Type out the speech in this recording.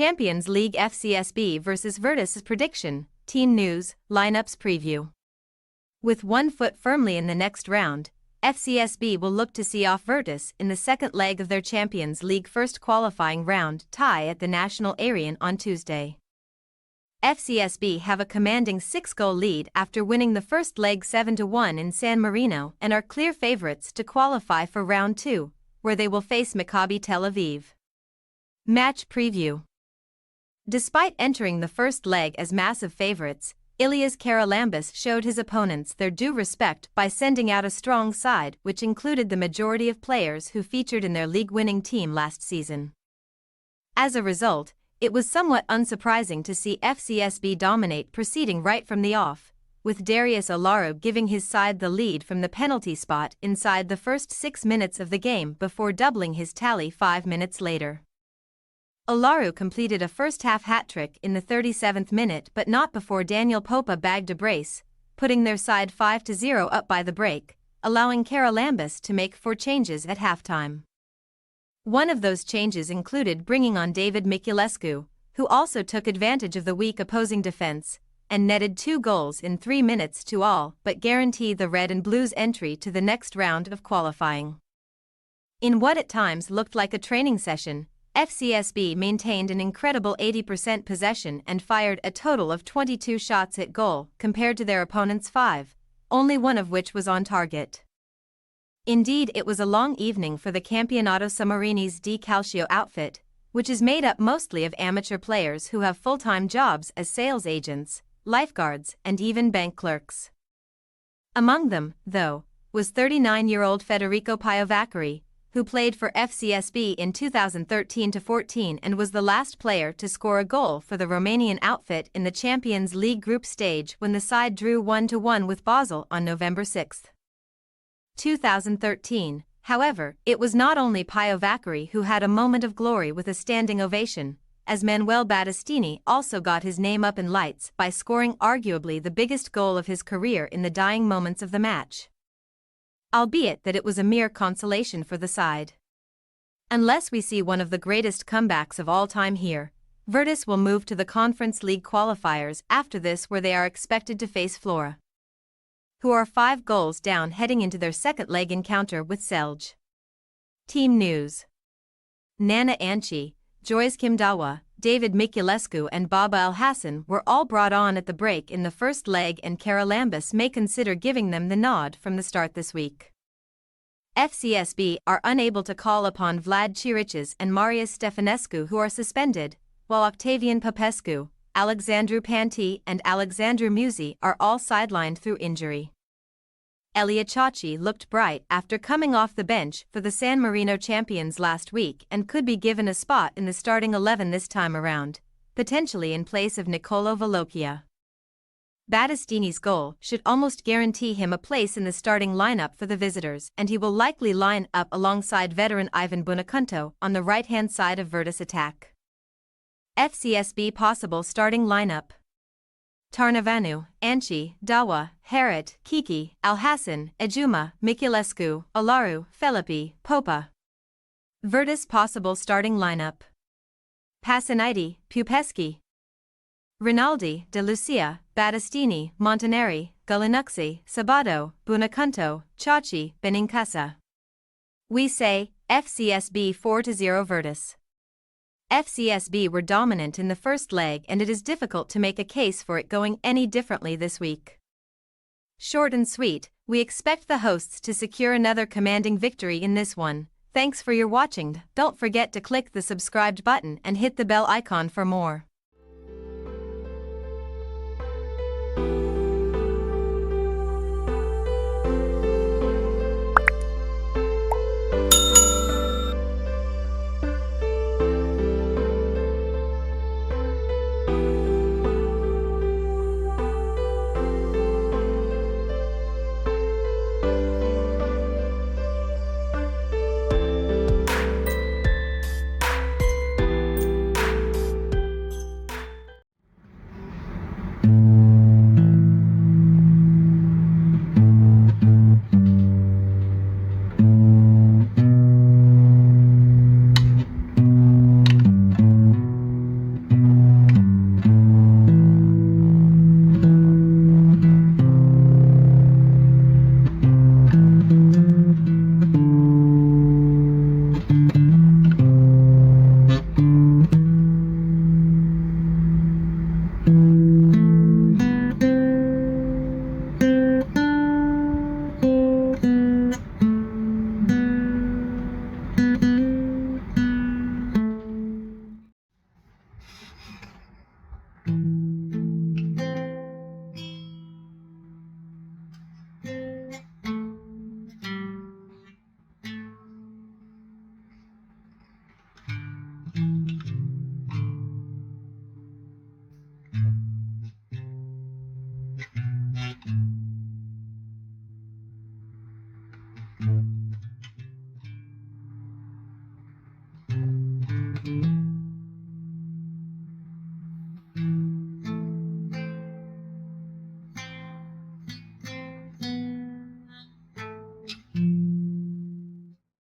Champions League FCSB vs Virtus prediction, team news, lineups preview. With one foot firmly in the next round, FCSB will look to see off Virtus in the second leg of their Champions League first qualifying round tie at the National Arena on Tuesday. FCSB have a commanding 6-goal lead after winning the first leg 7-1 in San Marino and are clear favourites to qualify for round 2, where they will face Maccabi Tel Aviv. Match preview. Despite entering the first leg as massive favourites, Ilias Charalambous showed his opponents their due respect by sending out a strong side which included the majority of players who featured in their league-winning team last season. As a result, it was somewhat unsurprising to see FCSB dominate proceeding right from the off, with Darius Olaru giving his side the lead from the penalty spot inside the first 6 minutes of the game before doubling his tally 5 minutes later. Olaru completed a first-half hat-trick in the 37th minute but not before Daniel Popa bagged a brace, putting their side 5-0 up by the break, allowing Charalambous to make 4 changes at halftime. One of those changes included bringing on David Miculescu, who also took advantage of the weak opposing defense, and netted 2 goals in 3 minutes to all but guarantee the Red and Blues entry to the next round of qualifying. In what at times looked like a training session, FCSB maintained an incredible 80% possession and fired a total of 22 shots at goal compared to their opponents' 5, only one of which was on target. Indeed, it was a long evening for the Campionato Sammarinese di Calcio outfit, which is made up mostly of amateur players who have full-time jobs as sales agents, lifeguards, and even bank clerks. Among them, though, was 39-year-old Federico Piovacari, who played for FCSB in 2013-14 and was the last player to score a goal for the Romanian outfit in the Champions League group stage when the side drew 1-1 with Basel on November 6, 2013. However, it was not only Piovacari who had a moment of glory with a standing ovation, as Manuel Battistini also got his name up in lights by scoring arguably the biggest goal of his career in the dying moments of the match. Albeit that it was a mere consolation for the side. Unless we see one of the greatest comebacks of all time here, Virtus will move to the Conference League qualifiers after this, where they are expected to face Flora, who are 5 goals down heading into their second leg encounter with Celje. Team news. Nana Anchi, Joyce Kimdawa, David Miculescu and Baba El Hassan were all brought on at the break in the first leg, and Charalambous may consider giving them the nod from the start this week. FCSB are unable to call upon Vlad Chiriches and Marius Stefanescu, who are suspended, while Octavian Popescu, Alexandru Panti and Alexandru Muzi are all sidelined through injury. Elia Chachi looked bright after coming off the bench for the San Marino champions last week and could be given a spot in the starting 11 this time around, potentially in place of Nicolo Vallocchia. Battistini's goal should almost guarantee him a place in the starting lineup for the visitors, and he will likely line up alongside veteran Ivan Buonacunto on the right-hand side of Virtus attack. FCSB possible starting lineup: Tarnavanu, Anchi, Dawa, Harit, Kiki, Alhassan, Ejuma, Miculescu, Olaru, Felipe, Popa. Virtus possible starting lineup: Passaniti, Pupeschi, Rinaldi, De Lucia, Battistini, Montanari, Galinuxi, Sabato, Buonacunto, Chachi, Benincasa. We say, FCSB 4-0 Virtus. FCSB were dominant in the first leg and it is difficult to make a case for it going any differently this week. Short and sweet, we expect the hosts to secure another commanding victory in this one. Thanks for your watching. Don't forget to click the subscribed button and hit the bell icon for more.